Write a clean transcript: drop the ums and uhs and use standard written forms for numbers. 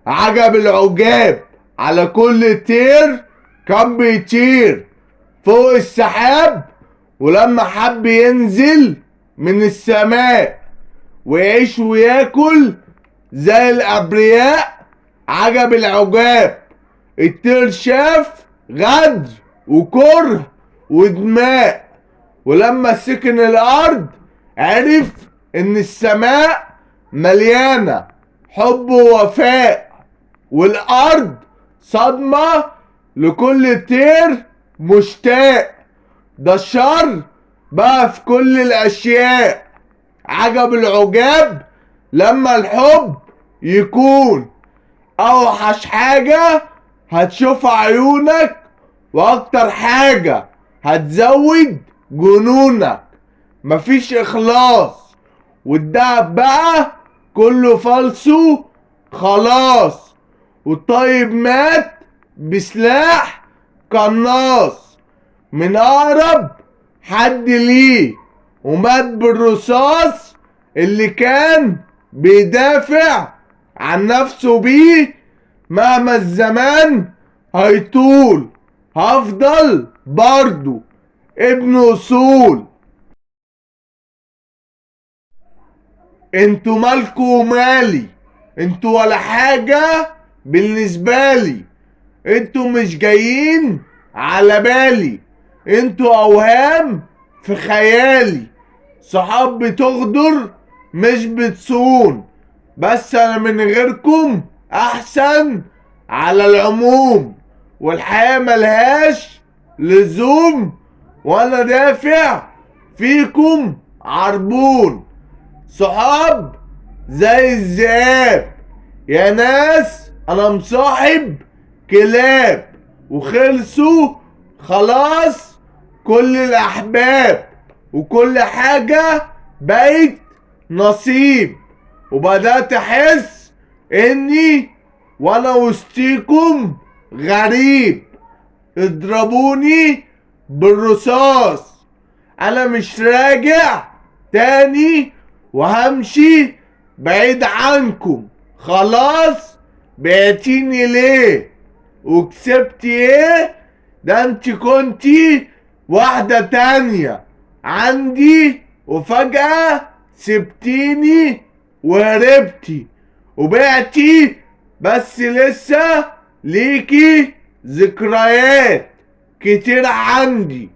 عجب العجاب على كل طير كان بيطير فوق السحاب، ولما حب ينزل من السماء ويعيش وياكل زي الأبرياء. عجب العجاب، الطير شاف غدر وكره ودماء، ولما سكن الأرض عرف إن السماء مليانة حب ووفاء، والأرض صدمة لكل طير مشتاق. ده الشر بقى في كل الأشياء. عجب العجاب لما الحب يكون أوحش حاجة هتشوفها عيونك، وأكتر حاجة هتزود جنونك. مفيش إخلاص، والدهب بقى كله فالصو خلاص، والطيب مات بسلاح قناص من أقرب حد ليه، ومات بالرصاص اللي كان بيدافع عن نفسه بيه. مهما الزمان هيطول هفضل برضو ابن أصول. انتوا مالكوا ومالي؟ انتوا ولا حاجة بالنسبة لي. انتوا مش جايين على بالي، انتوا اوهام في خيالي. صحاب بتغدر مش بتصون، بس انا من غيركم احسن على العموم. والحياة ملهاش لزوم، وانا دافع فيكم عربون. صحاب زي الذئاب يا ناس، انا مصاحب كلاب وخلصوا خلاص كل الاحباب، وكل حاجة بقت نصيب. وبدأت احس اني وانا وسطيكم غريب. اضربوني بالرصاص، انا مش راجع تاني وهمشي بعيد عنكم. خلاص بعتيني ليه وكسبتي ايه؟ ده انت كنتي واحدة تانية عندي، وفجأة سبتيني وهربتي وبعتي. بس لسه ليكي ذكريات كتير عندي.